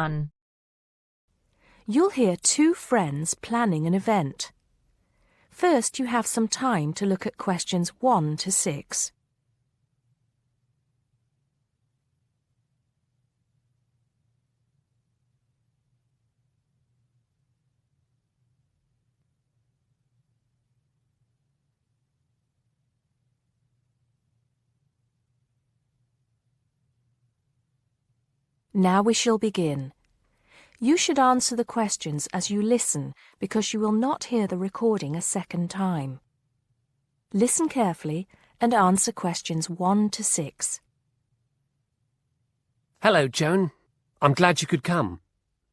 1. You'll hear two friends planning an event. First, you have some time to look at questions 1 to 6. Now we shall begin. You should answer the questions as you listen because you will not hear the recording a second time. Listen carefully and answer questions 1 to 6. Hello, Joan. I'm glad you could come.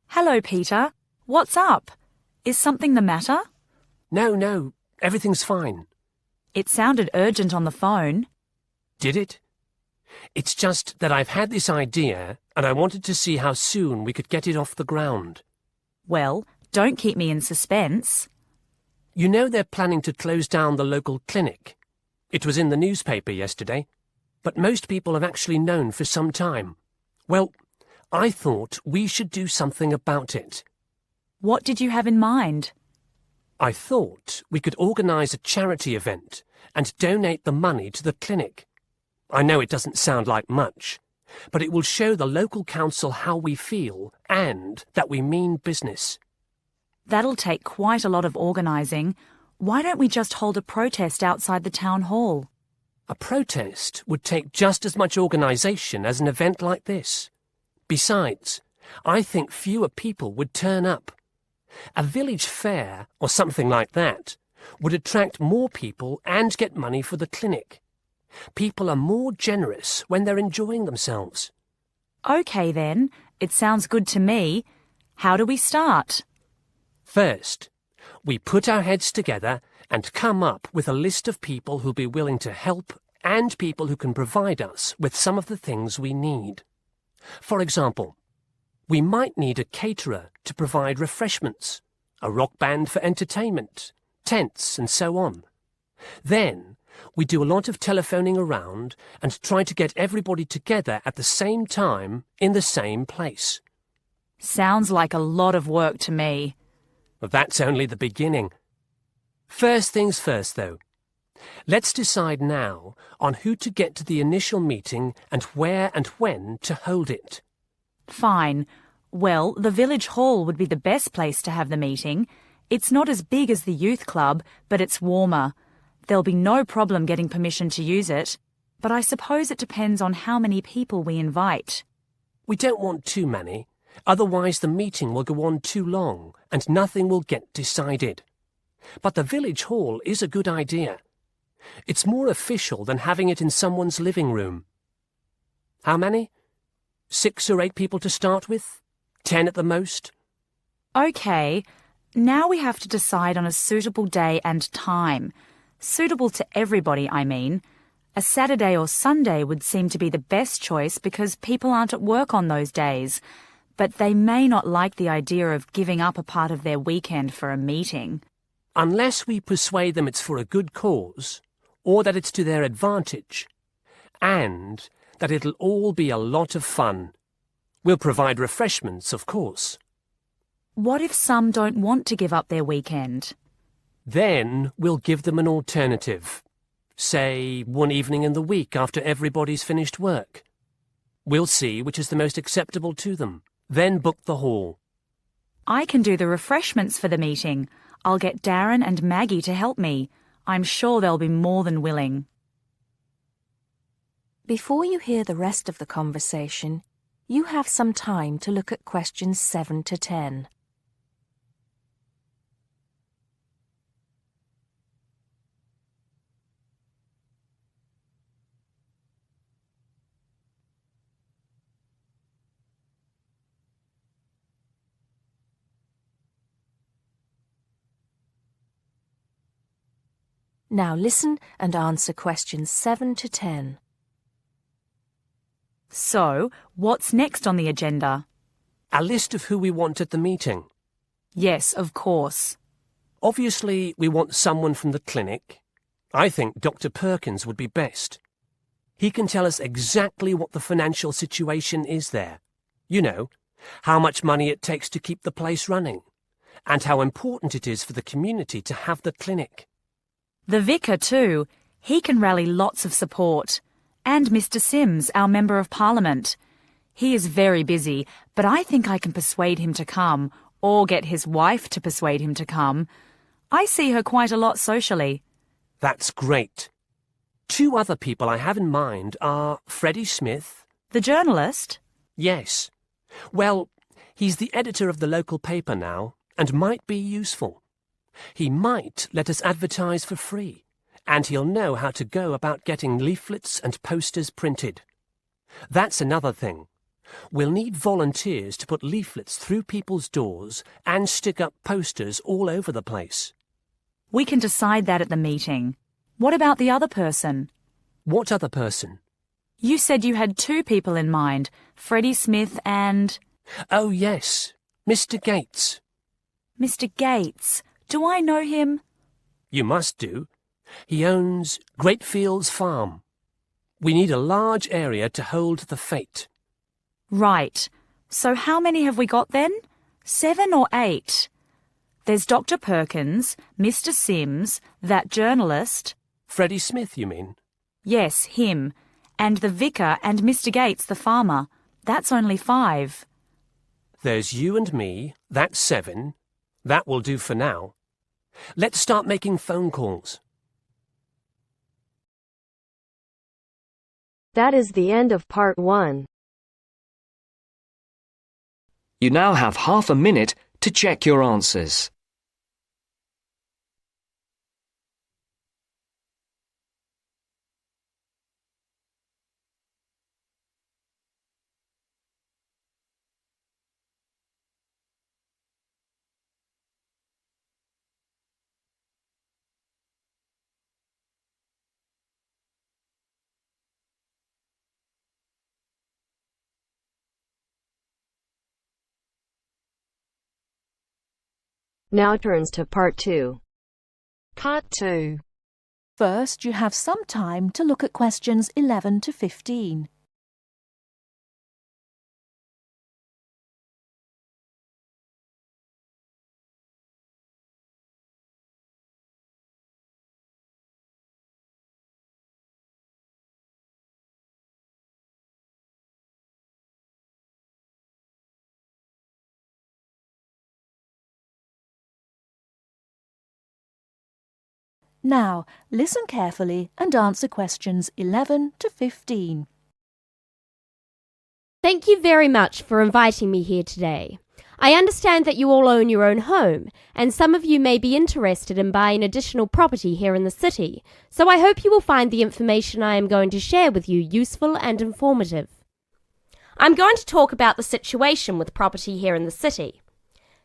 Hello, Peter. What's up? Is something the matter? No, everything's fine. It sounded urgent on the phone. Did it? It's just that I've had this idea and I wanted to see how soon we could get it off the ground. Well, don't keep me in suspense. You know they're planning to close down the local clinic. It was in the newspaper yesterday, but most people have actually known for some time. Well, I thought we should do something about it. What did you have in mind? I thought we could organise a charity event and donate the money to the clinic. I know it doesn't sound like much, but it will show the local council how we feel and that we mean business. That'll take quite a lot of organising. Why don't we just hold a protest outside the town hall? A protest would take just as much organisation as an event like this. Besides, I think fewer people would turn up. A village fair or something like that would attract more people and get money for the clinic. People are more generous when they're enjoying themselves. OK then, it sounds good to me. How do we start? First, we put our heads together and come up with a list of people who'll be willing to help and people who can provide us with some of the things we need. For example, we might need a caterer to provide refreshments, a rock band for entertainment, tents and so on. Then, we do a lot of telephoning around and try to get everybody together at the same time in the same place. Sounds like a lot of work to me. Well, that's only the beginning. First things first, though. Let's decide now on who to get to the initial meeting and where and when to hold it. Fine. Well, the village hall would be the best place to have the meeting. It's not as big as the youth club, but it's warmer. There'll be no problem getting permission to use it, but I suppose it depends on how many people we invite. We don't want too many, otherwise the meeting will go on too long and nothing will get decided. But the village hall is a good idea. It's more official than having it in someone's living room. How many? 6 or 8 people to start with? 10 at the most? OK, now we have to decide on a suitable day and time. Suitable to everybody, I mean. A Saturday or Sunday would seem to be the best choice because people aren't at work on those days. But they may not like the idea of giving up a part of their weekend for a meeting. Unless we persuade them it's for a good cause, or that it's to their advantage, and that it'll all be a lot of fun. We'll provide refreshments, of course. What if some don't want to give up their weekend? Then we'll give them an alternative. Say, one evening in the week after everybody's finished work. We'll see which is the most acceptable to them. Then book the hall. I can do the refreshments for the meeting. I'll get Darren and Maggie to help me. I'm sure they'll be more than willing. Before you hear the rest of the conversation, you have some time to look at questions 7 to 10. Now listen and answer questions 7 to 10. So, what's next on the agenda? A list of who we want at the meeting. Yes, of course. Obviously, we want someone from the clinic. I think Dr. Perkins would be best. He can tell us exactly what the financial situation is there. You know, how much money it takes to keep the place running, and how important it is for the community to have the clinic. The vicar too. He can rally lots of support. And Mr. Sims, our Member of Parliament. He is very busy, but I think I can persuade him to come, or get his wife to persuade him to come. I see her quite a lot socially. That's great. 2 other people I have in mind are Freddie Smith. The journalist? Yes. Well, he's the editor of the local paper now, and might be useful. He might let us advertise for free, and he'll know how to go about getting leaflets and posters printed. That's another thing. We'll need volunteers to put leaflets through people's doors and stick up posters all over the place. We can decide that at the meeting. What about the other person? What other person? You said you had 2 people in mind, Freddie Smith and... Oh, yes, Mr. Gates. Mr. Gates. Do I know him? You must do. He owns Greatfields Farm. We need a large area to hold the fete. Right. So how many have we got then? 7 or 8? There's Dr. Perkins, Mr. Sims, that journalist. Freddie Smith, you mean? Yes, him. And the vicar and Mr. Gates, the farmer. That's only 5. There's you and me. That's 7. That will do for now. Let's start making phone calls. That is the end of part 1. You now have half a minute to check your answers. Now turns to part 2. Part 2. First, you have some time to look at questions 11 to 15. Now, listen carefully and answer questions 11 to 15. Thank you very much for inviting me here today. I understand that you all own your own home, and some of you may be interested in buying additional property here in the city, so I hope you will find the information I am going to share with you useful and informative. I'm going to talk about the situation with property here in the city.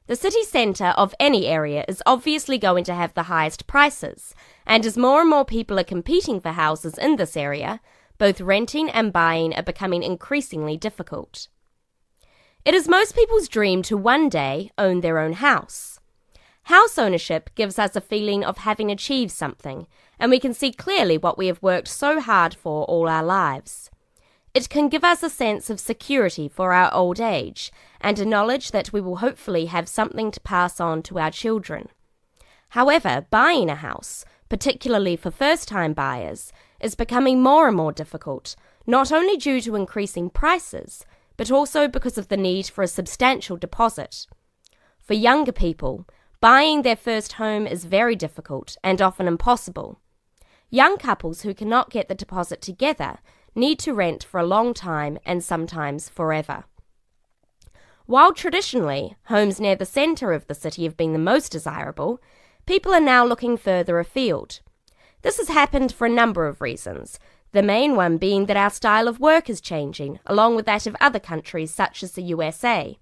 The city centre of any area is obviously going to have the highest prices, and as more and more people are competing for houses in this area, both renting and buying are becoming increasingly difficult. It is most people's dream to one day own their own house. House ownership gives us a feeling of having achieved something, and we can see clearly what we have worked so hard for all our lives. It can give us a sense of security for our old age, and a knowledge that we will hopefully have something to pass on to our children. However, buying a house, particularly for first-time buyers, is becoming more and more difficult, not only due to increasing prices, but also because of the need for a substantial deposit. For younger people, buying their first home is very difficult and often impossible. Young couples who cannot get the deposit together need to rent for a long time and sometimes forever. While traditionally homes near the centre of the city have been the most desirable, people are now looking further afield. This has happened for a number of reasons, the main one being that our style of work is changing, along with that of other countries such as the USA.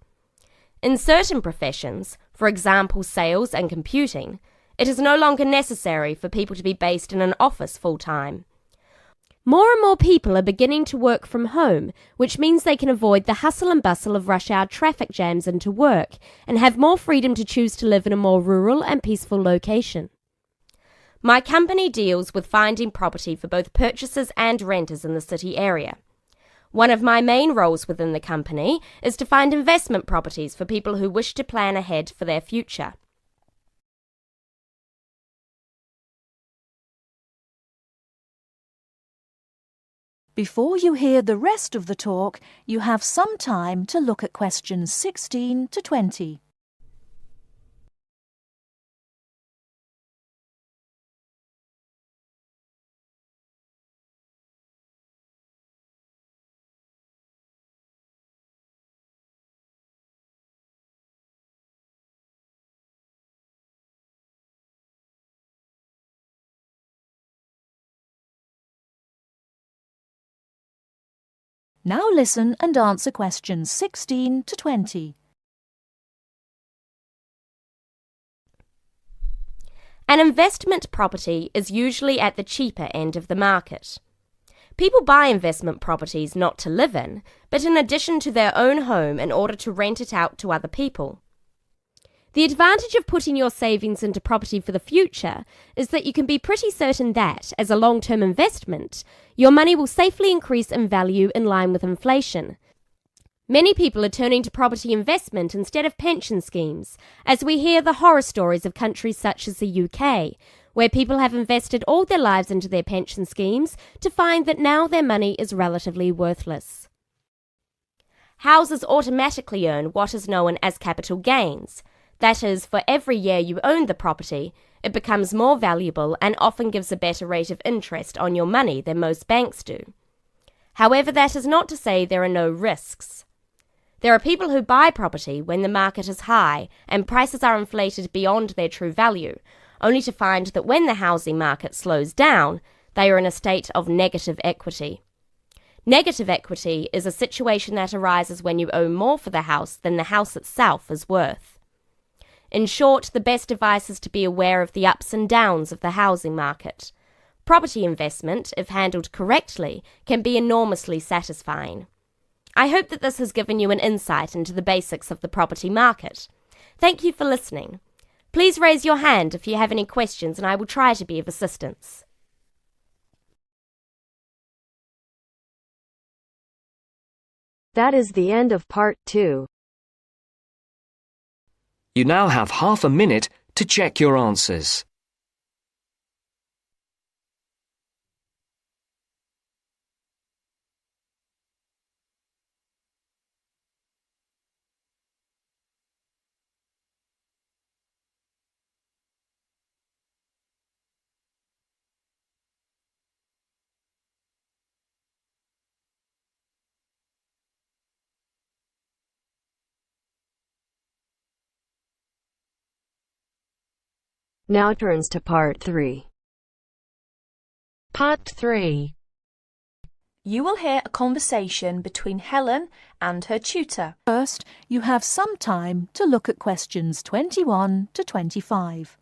In certain professions, for example sales and computing, it is no longer necessary for people to be based in an office full-time. More and more people are beginning to work from home, which means they can avoid the hustle and bustle of rush hour traffic jams into work and have more freedom to choose to live in a more rural and peaceful location. My company deals with finding property for both purchasers and renters in the city area. One of my main roles within the company is to find investment properties for people who wish to plan ahead for their future. Before you hear the rest of the talk, you have some time to look at questions 16 to 20. Now listen and answer questions 16 to 20. An investment property is usually at the cheaper end of the market. People buy investment properties not to live in, but in addition to their own home in order to rent it out to other people. The advantage of putting your savings into property for the future is that you can be pretty certain that, as a long-term investment, your money will safely increase in value in line with inflation. Many people are turning to property investment instead of pension schemes, as we hear the horror stories of countries such as the UK, where people have invested all their lives into their pension schemes to find that now their money is relatively worthless. Houses automatically earn what is known as capital gains. That is, for every year you own the property, it becomes more valuable and often gives a better rate of interest on your money than most banks do. However, that is not to say there are no risks. There are people who buy property when the market is high and prices are inflated beyond their true value, only to find that when the housing market slows down, they are in a state of negative equity. Negative equity is a situation that arises when you owe more for the house than the house itself is worth. In short, the best advice is to be aware of the ups and downs of the housing market. Property investment, if handled correctly, can be enormously satisfying. I hope that this has given you an insight into the basics of the property market. Thank you for listening. Please raise your hand if you have any questions and I will try to be of assistance. That is the end of part 2. You now have half a minute to check your answers. Now turns to part 3. Part 3. You will hear a conversation between Helen and her tutor. First, you have some time to look at questions 21 to 25.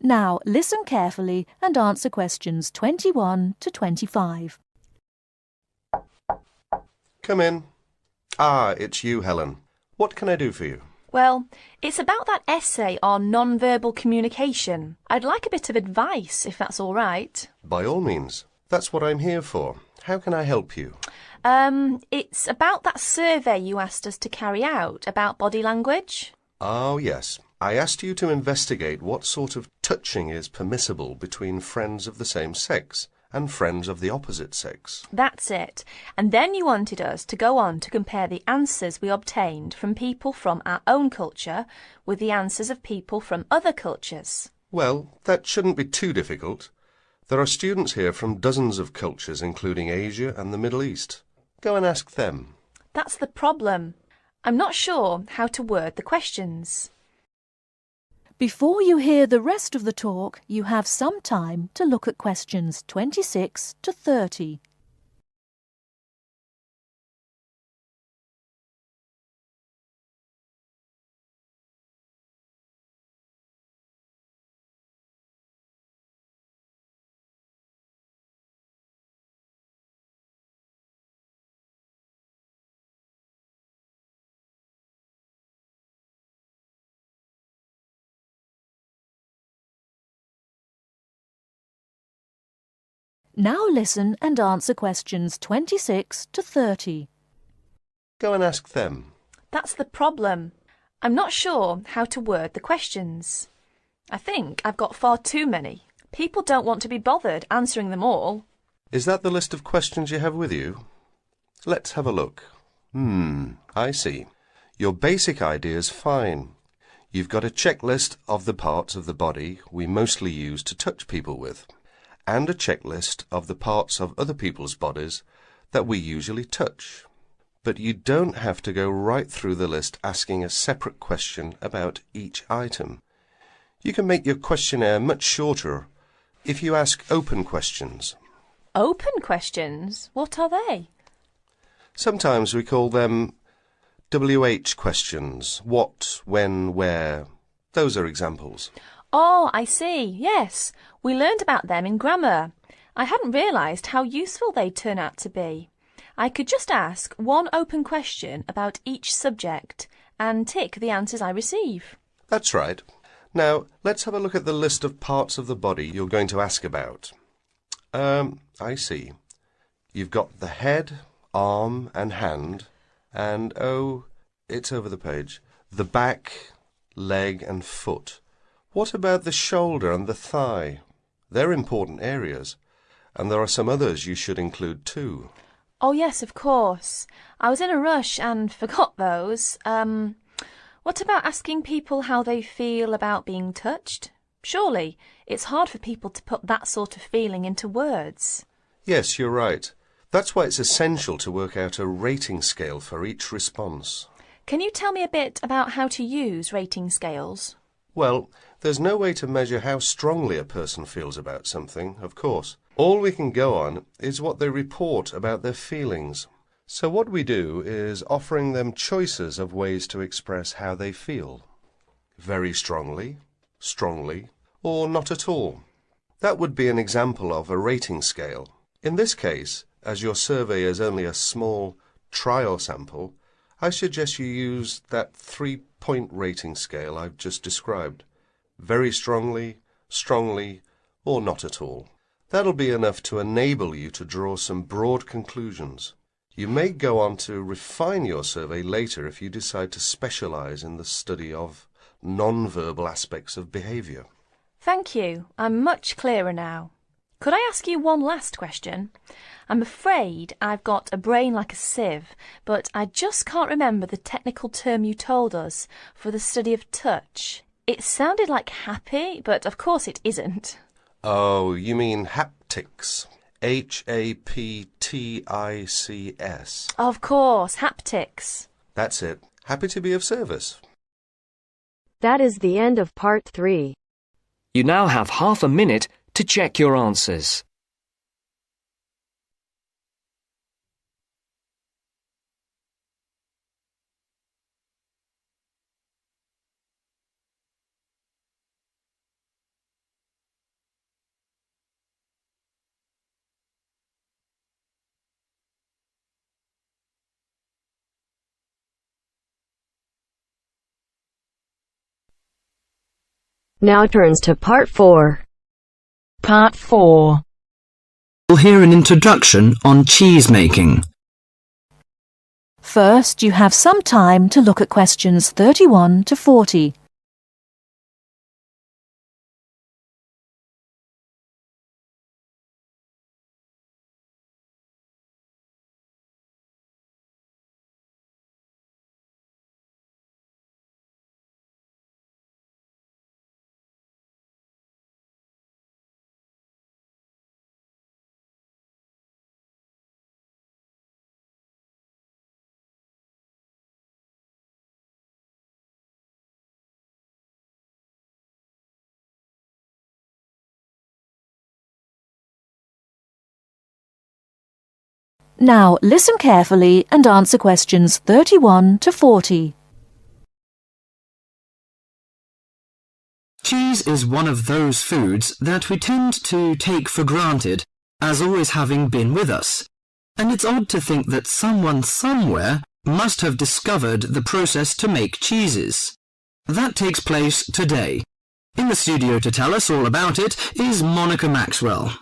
Now listen carefully and answer questions 21 to 25. Come in. Ah, it's you, Helen. What can I do for you? Well, it's about that essay on non-verbal communication. I'd like a bit of advice, if that's all right. By all means. That's what I'm here for. How can I help you? It's about that survey you asked us to carry out about body language. Oh, yes. I asked you to investigate what sort of touching is permissible between friends of the same sex and friends of the opposite sex. That's it. And then you wanted us to go on to compare the answers we obtained from people from our own culture with the answers of people from other cultures. Well, that shouldn't be too difficult. There are students here from dozens of cultures, including Asia and the Middle East. Go and ask them. That's the problem. I'm not sure how to word the questions. Before you hear the rest of the talk, you have some time to look at questions 26 to 30. Now listen and answer questions 26 to 30. Go and ask them. That's the problem. I'm not sure how to word the questions. I think I've got far too many. People don't want to be bothered answering them all. Is that the list of questions you have with you? Let's have a look. I see. Your basic idea is fine. You've got a checklist of the parts of the body we mostly use to touch people with, and a checklist of the parts of other people's bodies that we usually touch. But you don't have to go right through the list asking a separate question about each item. You can make your questionnaire much shorter if you ask open questions. Open questions? What are they? Sometimes we call them WH questions. What, when, where. Those are examples. Oh, I see. Yes, we learned about them in grammar. I hadn't realised how useful they'd turn out to be. I could just ask one open question about each subject and tick the answers I receive. That's right. Now, let's have a look at the list of parts of the body you're going to ask about. I see. You've got the head, arm and hand, and, oh, it's over the page, the back, leg and foot. What about the shoulder and the thigh? They're important areas, and there are some others you should include too. Oh, yes, of course. I was in a rush and forgot those. What about asking people how they feel about being touched? Surely it's hard for people to put that sort of feeling into words. Yes, you're right. That's why it's essential to work out a rating scale for each response. Can you tell me a bit about how to use rating scales? Well, there's no way to measure how strongly a person feels about something, of course. All we can go on is what they report about their feelings. So what we do is offering them choices of ways to express how they feel. Very strongly, strongly, or not at all. That would be an example of a rating scale. In this case, as your survey is only a small trial sample, I suggest you use that 3-point rating scale I've just described. Very strongly, strongly, or not at all. That'll be enough to enable you to draw some broad conclusions. You may go on to refine your survey later if you decide to specialise in the study of non-verbal aspects of behaviour. Thank you. I'm much clearer now. Could I ask you one last question? I'm afraid I've got a brain like a sieve, but I just can't remember the technical term you told us for the study of touch. It sounded like happy, but of course it isn't. Oh, you mean haptics. Haptics. Of course, haptics. That's it. Happy to be of service. That is the end of part 3. You now have half a minute to check your answers. Now turns to part 4. Part 4. We'll hear an introduction on cheese making. First, you have some time to look at questions 31 to 40. Now listen carefully and answer questions 31 to 40. Cheese is one of those foods that we tend to take for granted as always having been with us. And it's odd to think that someone somewhere must have discovered the process to make cheeses. That takes place today. In the studio to tell us all about it is Monica Maxwell.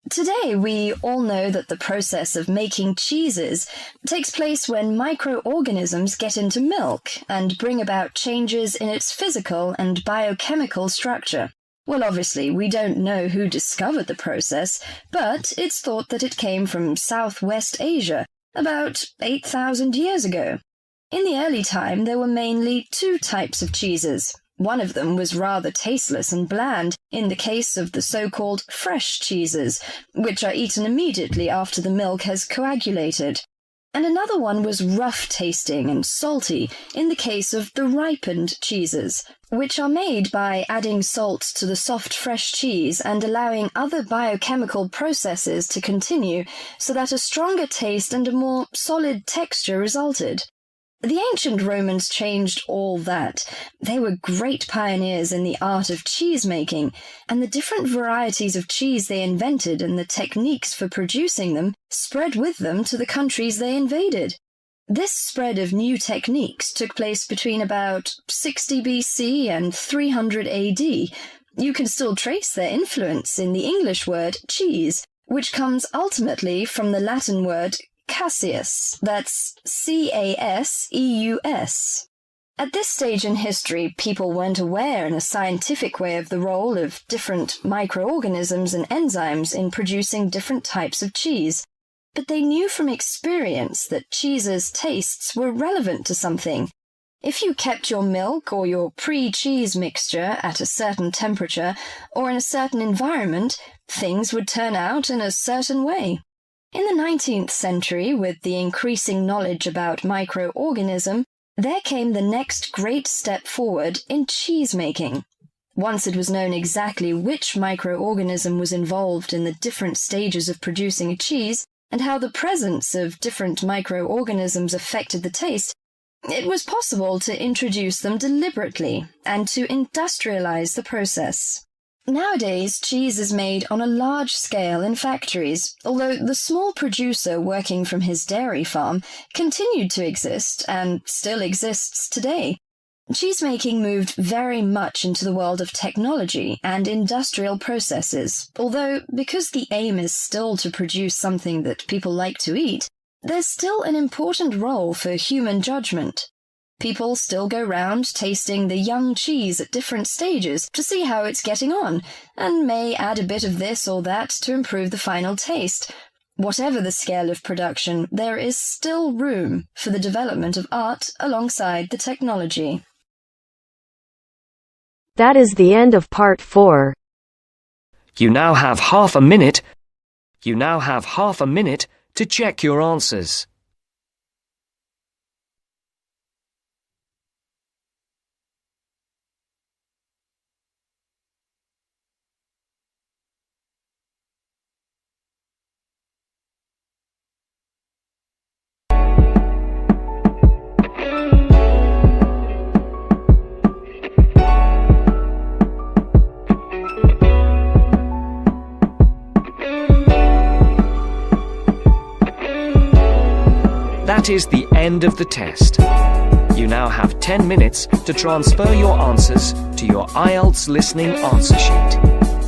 Today, we all know that the process of making cheeses takes place when microorganisms get into milk and bring about changes in its physical and biochemical structure. Well, obviously, we don't know who discovered the process, but it's thought that it came from Southwest Asia about 8,000 years ago. In the early time, there were mainly two types of cheeses. One of them was rather tasteless and bland, in the case of the so-called fresh cheeses, which are eaten immediately after the milk has coagulated. And another one was rough-tasting and salty, in the case of the ripened cheeses, which are made by adding salt to the soft fresh cheese and allowing other biochemical processes to continue so that a stronger taste and a more solid texture resulted. The ancient Romans changed all that. They were great pioneers in the art of cheese-making, and the different varieties of cheese they invented and the techniques for producing them spread with them to the countries they invaded. This spread of new techniques took place between about 60 BC and 300 AD. You can still trace their influence in the English word cheese, which comes ultimately from the Latin word Caseus, that's C-A-S-E-U-S. At this stage in history, people weren't aware in a scientific way of the role of different microorganisms and enzymes in producing different types of cheese, but they knew from experience that cheese's tastes were relevant to something. If you kept your milk or your pre-cheese mixture at a certain temperature or in a certain environment, things would turn out in a certain way. In the 19th century, with the increasing knowledge about microorganism, there came the next great step forward in cheese-making. Once it was known exactly which microorganism was involved in the different stages of producing a cheese, and how the presence of different microorganisms affected the taste, it was possible to introduce them deliberately and to industrialize the process. Nowadays, cheese is made on a large scale in factories, although the small producer working from his dairy farm continued to exist and still exists today. Cheesemaking moved very much into the world of technology and industrial processes, although because the aim is still to produce something that people like to eat, there's still an important role for human judgment. People still go round tasting the young cheese at different stages to see how it's getting on, and may add a bit of this or that to improve the final taste. Whatever the scale of production, there is still room for the development of art alongside the technology. That is the end of part 4. You now have half a minute to check your answers. That is the end of the test. You now have 10 minutes to transfer your answers to your IELTS listening answer sheet.